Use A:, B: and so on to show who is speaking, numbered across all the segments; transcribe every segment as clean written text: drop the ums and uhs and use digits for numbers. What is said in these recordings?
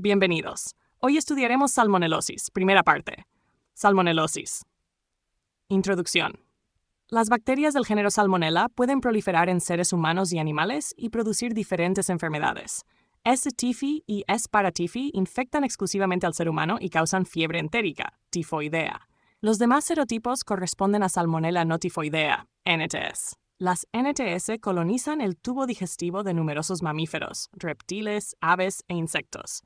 A: Bienvenidos. Hoy estudiaremos salmonelosis, primera parte. Salmonelosis. Introducción. Las bacterias del género Salmonella pueden proliferar en seres humanos y animales y producir diferentes enfermedades. S. typhi y S. paratyphi infectan exclusivamente al ser humano y causan fiebre entérica, tifoidea. Los demás serotipos corresponden a Salmonella notifoidea, NTS. Las NTS colonizan el tubo digestivo de numerosos mamíferos, reptiles, aves e insectos.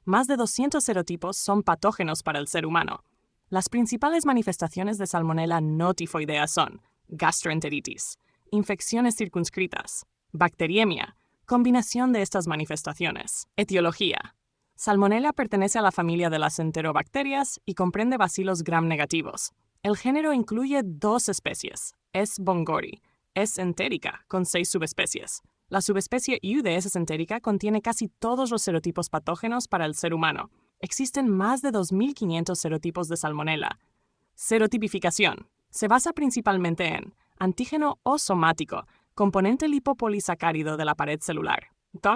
A: Más de 200 serotipos son patógenos para el ser humano. Las principales manifestaciones de Salmonella notifoidea son gastroenteritis, infecciones circunscritas, bacteriemia, combinación de estas manifestaciones. Etiología. Salmonella pertenece a la familia de las enterobacterias y comprende bacilos gram-negativos. El género incluye 2 especies, S. bongori, S. entérica, con 6 subespecies. La subespecie U de S. entérica contiene casi todos los serotipos patógenos para el ser humano. Existen más de 2.500 serotipos de Salmonella. Serotipificación. Se basa principalmente en antígeno O somático, componente lipopolisacárido de la pared celular.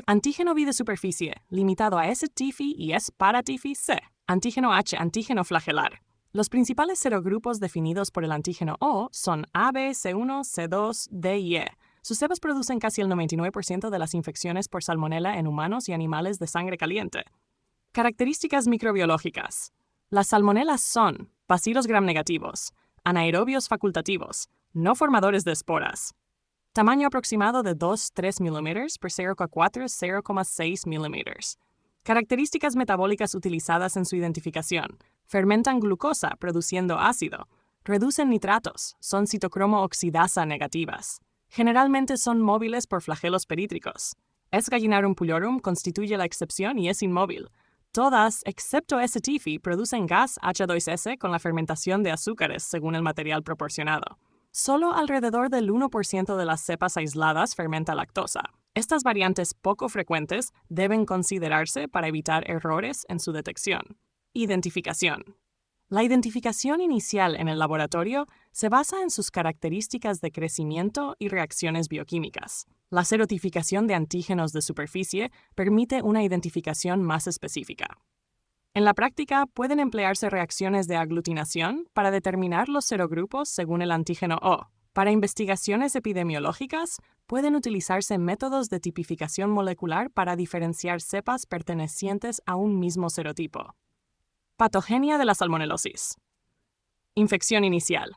A: Antígeno B de superficie, limitado a S. typhi y S. paratyphi C. Antígeno H, antígeno flagelar. Los principales serogrupos definidos por el antígeno O son A, B, C1, C2, D y E. Sus cepas producen casi el 99% de las infecciones por Salmonella en humanos y animales de sangre caliente. Características microbiológicas. Las Salmonellas son bacilos gram-negativos, anaerobios facultativos, no formadores de esporas. Tamaño aproximado de 2-3 mm por 0,4-0,6 mm. Características metabólicas utilizadas en su identificación. Fermentan glucosa produciendo ácido. Reducen nitratos. Son citocromo oxidasa negativas. Generalmente son móviles por flagelos perítricos. S. gallinarum pullorum constituye la excepción y es inmóvil. Todas, excepto S. typhi, producen gas H2S con la fermentación de azúcares según el material proporcionado. Solo alrededor del 1% de las cepas aisladas fermenta lactosa. Estas variantes poco frecuentes deben considerarse para evitar errores en su detección. Identificación. La identificación inicial en el laboratorio se basa en sus características de crecimiento y reacciones bioquímicas. La serotificación de antígenos de superficie permite una identificación más específica. En la práctica, pueden emplearse reacciones de aglutinación para determinar los serogrupos según el antígeno O. Para investigaciones epidemiológicas, pueden utilizarse métodos de tipificación molecular para diferenciar cepas pertenecientes a un mismo serotipo. Patogenia de la salmonelosis. Infección inicial.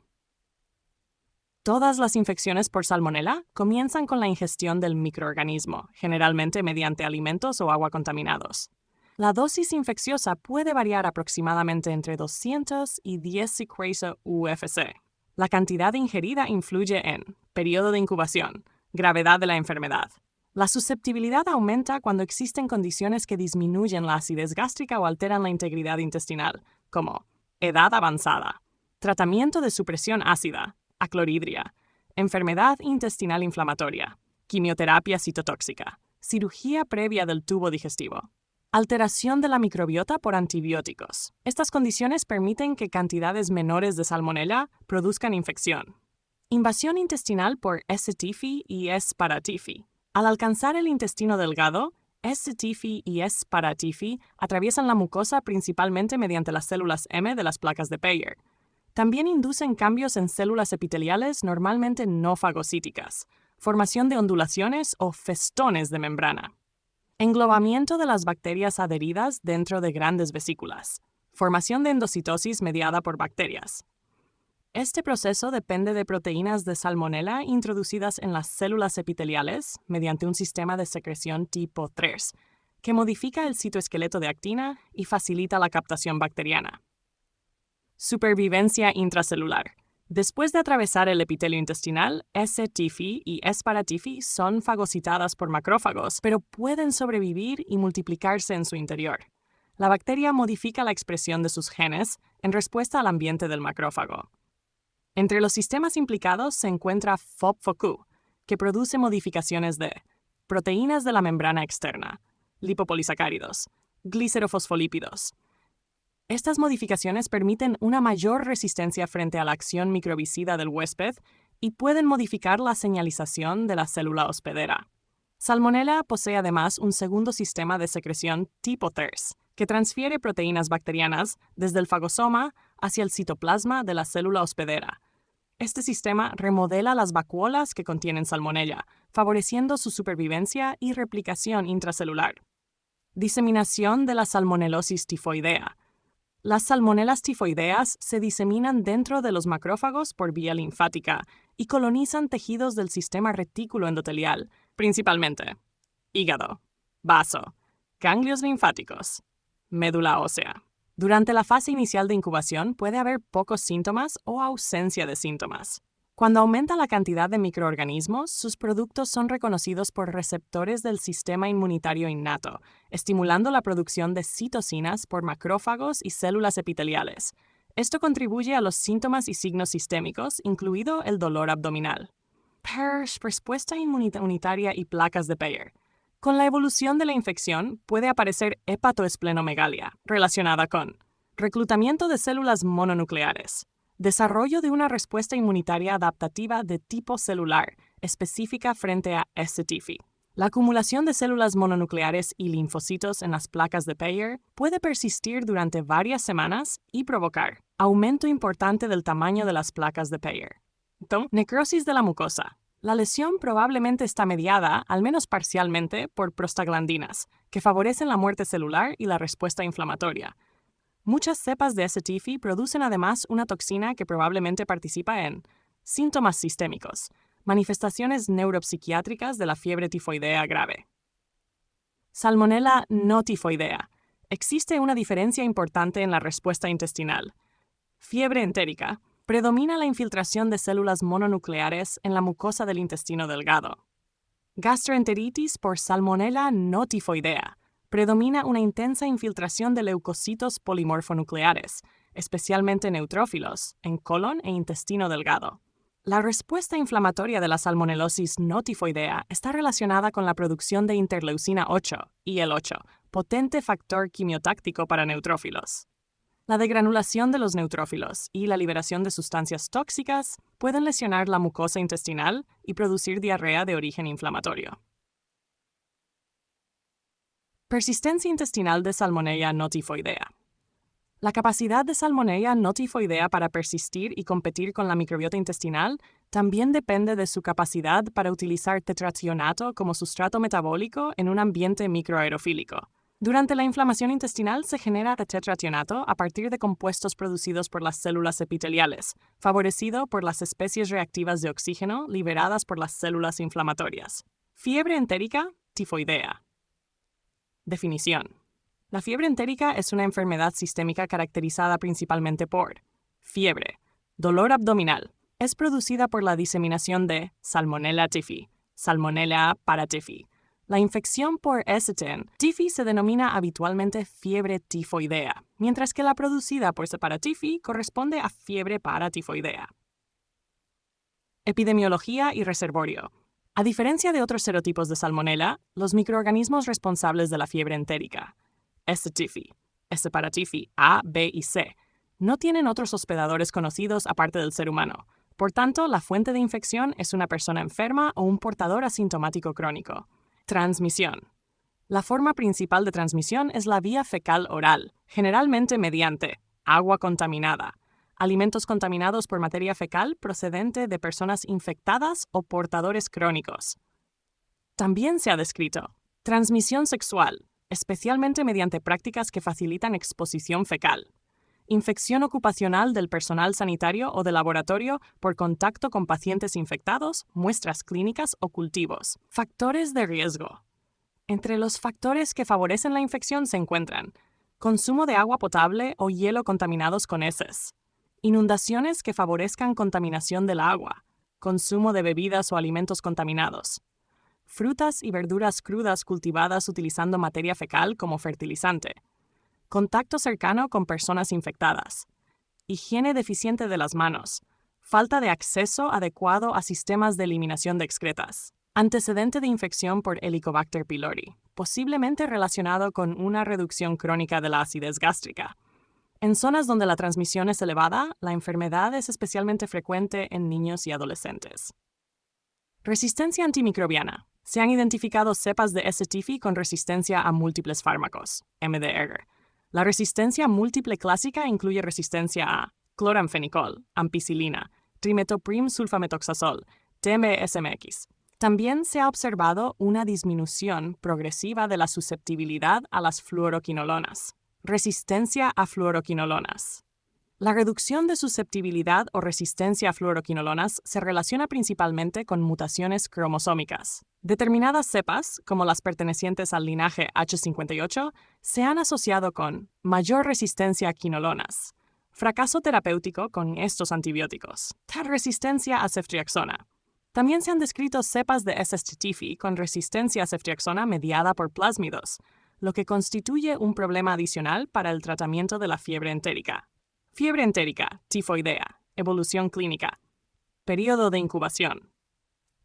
A: Todas las infecciones por Salmonella comienzan con la ingestión del microorganismo, generalmente mediante alimentos o agua contaminados. La dosis infecciosa puede variar aproximadamente entre 200 y 10 Secretia UFC. La cantidad ingerida influye en periodo de incubación, gravedad de la enfermedad. La susceptibilidad aumenta cuando existen condiciones que disminuyen la acidez gástrica o alteran la integridad intestinal, como edad avanzada, tratamiento de supresión ácida, acloridria, enfermedad intestinal inflamatoria, quimioterapia citotóxica, cirugía previa del tubo digestivo. Alteración de la microbiota por antibióticos. Estas condiciones permiten que cantidades menores de Salmonella produzcan infección. Invasión intestinal por S. typhi y S. paratyphi. Al alcanzar el intestino delgado, S. typhi y S. paratyphi atraviesan la mucosa principalmente mediante las células M de las placas de Peyer. También inducen cambios en células epiteliales normalmente no fagocíticas, formación de ondulaciones o festones de membrana. Englobamiento de las bacterias adheridas dentro de grandes vesículas. Formación de endocitosis mediada por bacterias. Este proceso depende de proteínas de Salmonella introducidas en las células epiteliales mediante un sistema de secreción tipo 3, que modifica el citoesqueleto de actina y facilita la captación bacteriana. Supervivencia intracelular. Después de atravesar el epitelio intestinal, S. typhi y S. paratyphi son fagocitadas por macrófagos, pero pueden sobrevivir y multiplicarse en su interior. La bacteria modifica la expresión de sus genes en respuesta al ambiente del macrófago. Entre los sistemas implicados se encuentra FOB-FOCU, que produce modificaciones de proteínas de la membrana externa, lipopolisacáridos, glicerofosfolípidos. Estas modificaciones permiten una mayor resistencia frente a la acción microbicida del huésped y pueden modificar la señalización de la célula hospedera. Salmonella posee además un segundo sistema de secreción tipo TERS, que transfiere proteínas bacterianas desde el fagosoma hacia el citoplasma de la célula hospedera. Este sistema remodela las vacuolas que contienen salmonella, favoreciendo su supervivencia y replicación intracelular. Diseminación de la salmonelosis tifoidea. Las salmonelas tifoideas se diseminan dentro de los macrófagos por vía linfática y colonizan tejidos del sistema retículo endotelial, principalmente hígado, vaso, ganglios linfáticos, médula ósea. Durante la fase inicial de incubación puede haber pocos síntomas o ausencia de síntomas. Cuando aumenta la cantidad de microorganismos, sus productos son reconocidos por receptores del sistema inmunitario innato, estimulando la producción de citocinas por macrófagos y células epiteliales. Esto contribuye a los síntomas y signos sistémicos, incluido el dolor abdominal. Respuesta inmunitaria y placas de Peyer. Con la evolución de la infección puede aparecer hepatoesplenomegalia, relacionada con reclutamiento de células mononucleares, desarrollo de una respuesta inmunitaria adaptativa de tipo celular, específica frente a S-tifi. La acumulación de células mononucleares y linfocitos en las placas de Peyer puede persistir durante varias semanas y provocar aumento importante del tamaño de las placas de Peyer. Necrosis de la mucosa. La lesión probablemente está mediada, al menos parcialmente, por prostaglandinas, que favorecen la muerte celular y la respuesta inflamatoria. Muchas cepas de S-tifi producen además una toxina que probablemente participa en síntomas sistémicos, manifestaciones neuropsiquiátricas de la fiebre tifoidea grave. Salmonella no tifoidea. Existe una diferencia importante en la respuesta intestinal. Fiebre entérica. Predomina la infiltración de células mononucleares en la mucosa del intestino delgado. Gastroenteritis por Salmonella no tifoidea. Predomina una intensa infiltración de leucocitos polimorfonucleares, especialmente neutrófilos, en colon e intestino delgado. La respuesta inflamatoria de la salmonelosis no tifoidea está relacionada con la producción de interleucina 8, IL-8, potente factor quimiotáctico para neutrófilos. La degranulación de los neutrófilos y la liberación de sustancias tóxicas pueden lesionar la mucosa intestinal y producir diarrea de origen inflamatorio. Persistencia intestinal de Salmonella no tifoidea. La capacidad de Salmonella no tifoidea para persistir y competir con la microbiota intestinal también depende de su capacidad para utilizar tetrationato como sustrato metabólico en un ambiente microaerofílico. Durante la inflamación intestinal se genera tetrationato a partir de compuestos producidos por las células epiteliales, favorecido por las especies reactivas de oxígeno liberadas por las células inflamatorias. Fiebre entérica tifoidea. Definición. La fiebre entérica es una enfermedad sistémica caracterizada principalmente por fiebre, dolor abdominal. Es producida por la diseminación de Salmonella typhi, Salmonella paratyphi. La infección por S-ten typhi se denomina habitualmente fiebre tifoidea, mientras que la producida por S. paratyphi corresponde a fiebre paratifoidea. Epidemiología y reservorio. A diferencia de otros serotipos de Salmonella, los microorganismos responsables de la fiebre entérica, S. typhi, S. paratyphi A, B y C, no tienen otros hospedadores conocidos aparte del ser humano. Por tanto, la fuente de infección es una persona enferma o un portador asintomático crónico. Transmisión. La forma principal de transmisión es la vía fecal oral, generalmente mediante agua contaminada, alimentos contaminados por materia fecal procedente de personas infectadas o portadores crónicos. También se ha descrito transmisión sexual, especialmente mediante prácticas que facilitan exposición fecal. Infección ocupacional del personal sanitario o de laboratorio por contacto con pacientes infectados, muestras clínicas o cultivos. Factores de riesgo. Entre los factores que favorecen la infección se encuentran consumo de agua potable o hielo contaminados con heces, inundaciones que favorezcan contaminación del agua, consumo de bebidas o alimentos contaminados, frutas y verduras crudas cultivadas utilizando materia fecal como fertilizante, contacto cercano con personas infectadas, higiene deficiente de las manos, falta de acceso adecuado a sistemas de eliminación de excretas, antecedente de infección por Helicobacter pylori, posiblemente relacionado con una reducción crónica de la acidez gástrica. En zonas donde la transmisión es elevada, la enfermedad es especialmente frecuente en niños y adolescentes. Resistencia antimicrobiana. Se han identificado cepas de S. typhi con resistencia a múltiples fármacos, MDR, La resistencia múltiple clásica incluye resistencia a cloramfenicol, ampicilina, trimetoprim sulfametoxazol, TMSMX. También se ha observado una disminución progresiva de la susceptibilidad a las fluoroquinolonas. Resistencia a fluoroquinolonas. La reducción de susceptibilidad o resistencia a fluoroquinolonas se relaciona principalmente con mutaciones cromosómicas. Determinadas cepas, como las pertenecientes al linaje H58, se han asociado con mayor resistencia a quinolonas, fracaso terapéutico con estos antibióticos, tal resistencia a ceftriaxona. También se han descrito cepas de S. stitifi con resistencia a ceftriaxona mediada por plásmidos, lo que constituye un problema adicional para el tratamiento de la fiebre entérica. Fiebre entérica, tifoidea, evolución clínica. Período de incubación.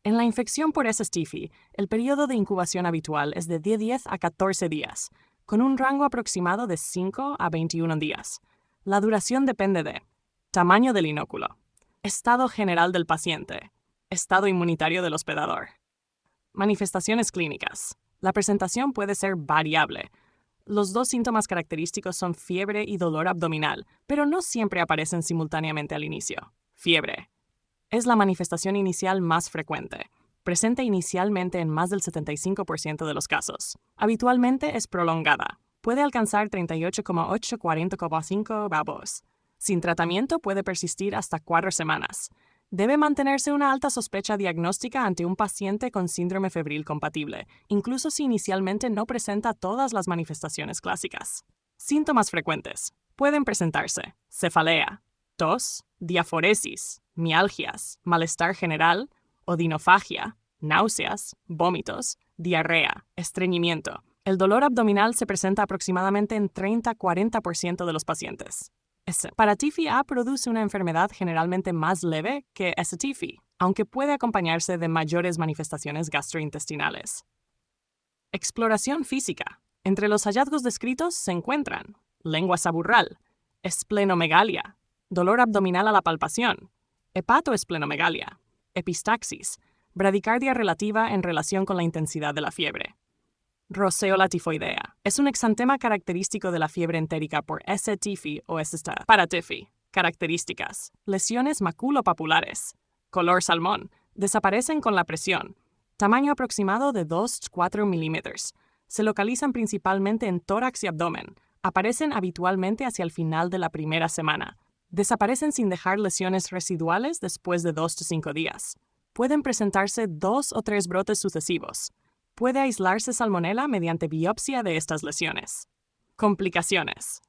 A: En la infección por S. stifi, el período de incubación habitual es de 10 a 14 días, con un rango aproximado de 5 a 21 días. La duración depende de tamaño del inóculo, estado general del paciente, estado inmunitario del hospedador. Manifestaciones clínicas. La presentación puede ser variable. Los dos síntomas característicos son fiebre y dolor abdominal, pero no siempre aparecen simultáneamente al inicio. Fiebre. Es la manifestación inicial más frecuente. Presente inicialmente en más del 75% de los casos. Habitualmente es prolongada. Puede alcanzar 38,8-40,5 babos. Sin tratamiento puede persistir hasta 4 semanas. Debe mantenerse una alta sospecha diagnóstica ante un paciente con síndrome febril compatible, incluso si inicialmente no presenta todas las manifestaciones clásicas. Síntomas frecuentes. Pueden presentarse cefalea, tos, diaforesis, mialgias, malestar general, odinofagia, náuseas, vómitos, diarrea, estreñimiento. El dolor abdominal se presenta aproximadamente en 30-40% de los pacientes. Para TIFI-A produce una enfermedad generalmente más leve que S-TIFI, aunque puede acompañarse de mayores manifestaciones gastrointestinales. Exploración física. Entre los hallazgos descritos se encuentran lengua saburral, esplenomegalia, dolor abdominal a la palpación, hepatoesplenomegalia, epistaxis, bradicardia relativa en relación con la intensidad de la fiebre. Roseola tifoidea. Es un exantema característico de la fiebre entérica por S. tifi o S. staph. Para TIFI. Características. Lesiones maculopapulares. Color salmón. Desaparecen con la presión. Tamaño aproximado de 2-4 milímetros. Se localizan principalmente en tórax y abdomen. Aparecen habitualmente hacia el final de la primera semana. Desaparecen sin dejar lesiones residuales después de 2-5 días. Pueden presentarse 2 o 3 brotes sucesivos. Puede aislarse salmonela mediante biopsia de estas lesiones. Complicaciones.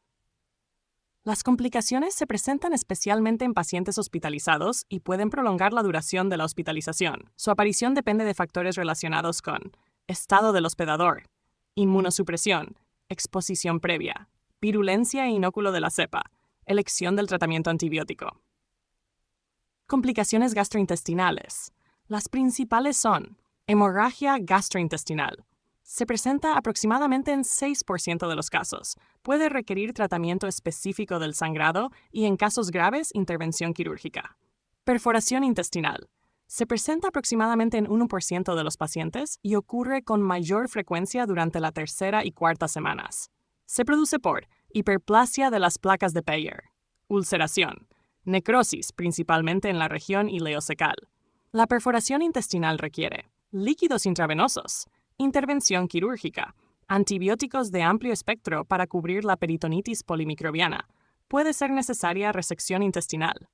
A: Las complicaciones se presentan especialmente en pacientes hospitalizados y pueden prolongar la duración de la hospitalización. Su aparición depende de factores relacionados con estado del hospedador, inmunosupresión, exposición previa, virulencia e inóculo de la cepa, elección del tratamiento antibiótico. Complicaciones gastrointestinales. Las principales son hemorragia gastrointestinal. Se presenta aproximadamente en 6% de los casos. Puede requerir tratamiento específico del sangrado y, en casos graves, intervención quirúrgica. Perforación intestinal. Se presenta aproximadamente en 1% de los pacientes y ocurre con mayor frecuencia durante la tercera y cuarta semanas. Se produce por hiperplasia de las placas de Peyer, ulceración, necrosis principalmente en la región ileocecal. La perforación intestinal requiere líquidos intravenosos, intervención quirúrgica, antibióticos de amplio espectro para cubrir la peritonitis polimicrobiana. Puede ser necesaria resección intestinal.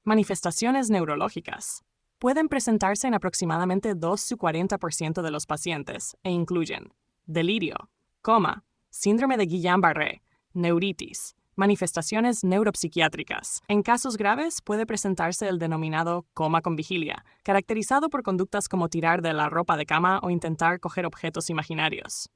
A: Manifestaciones neurológicas. Pueden presentarse en aproximadamente 2-40% de los pacientes e incluyen delirio, coma, síndrome de Guillain-Barré, neuritis, manifestaciones neuropsiquiátricas. En casos graves puede presentarse el denominado coma con vigilia, caracterizado por conductas como tirar de la ropa de cama o intentar coger objetos imaginarios.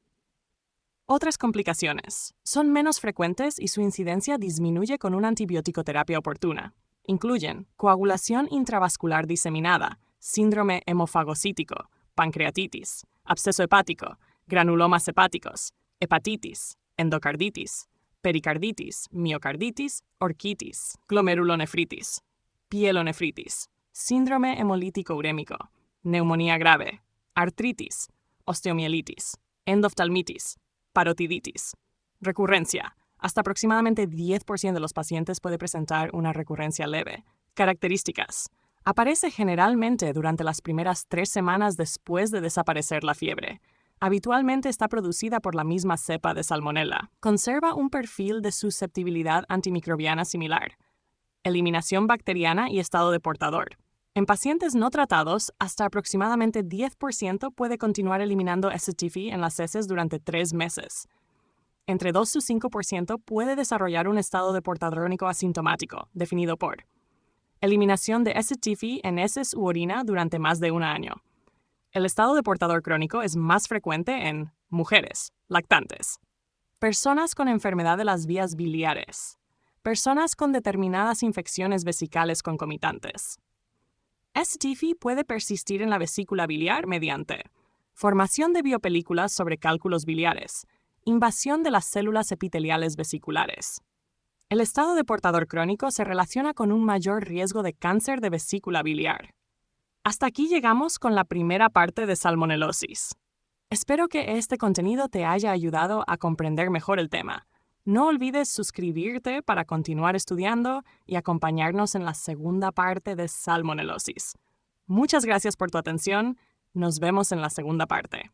A: Otras complicaciones son menos frecuentes y su incidencia disminuye con una antibiótico-terapia oportuna. Incluyen coagulación intravascular diseminada, síndrome hemofagocítico, pancreatitis, absceso hepático, granulomas hepáticos, hepatitis, endocarditis, pericarditis, miocarditis, orquitis, glomerulonefritis, pielonefritis, síndrome hemolítico urémico, neumonía grave, artritis, osteomielitis, endoftalmitis, parotiditis, recurrencia, Hasta aproximadamente 10% de los pacientes puede presentar una recurrencia leve. Características. Aparece generalmente durante las primeras 3 semanas después de desaparecer la fiebre. Habitualmente está producida por la misma cepa de Salmonella. Conserva un perfil de susceptibilidad antimicrobiana similar. Eliminación bacteriana y estado de portador. En pacientes no tratados, hasta aproximadamente 10% puede continuar eliminando S. typhi en las heces durante 3 meses. Entre 2 y 5% puede desarrollar un estado de portador crónico asintomático, definido por eliminación de S. typhi en heces u orina durante más de un año. El estado de portador crónico es más frecuente en mujeres, lactantes, personas con enfermedad de las vías biliares, personas con determinadas infecciones vesicales concomitantes. S. typhi puede persistir en la vesícula biliar mediante formación de biopelículas sobre cálculos biliares, invasión de las células epiteliales vesiculares. El estado de portador crónico se relaciona con un mayor riesgo de cáncer de vesícula biliar. Hasta aquí llegamos con la primera parte de salmonelosis. Espero que este contenido te haya ayudado a comprender mejor el tema. No olvides suscribirte para continuar estudiando y acompañarnos en la segunda parte de salmonelosis. Muchas gracias por tu atención. Nos vemos en la segunda parte.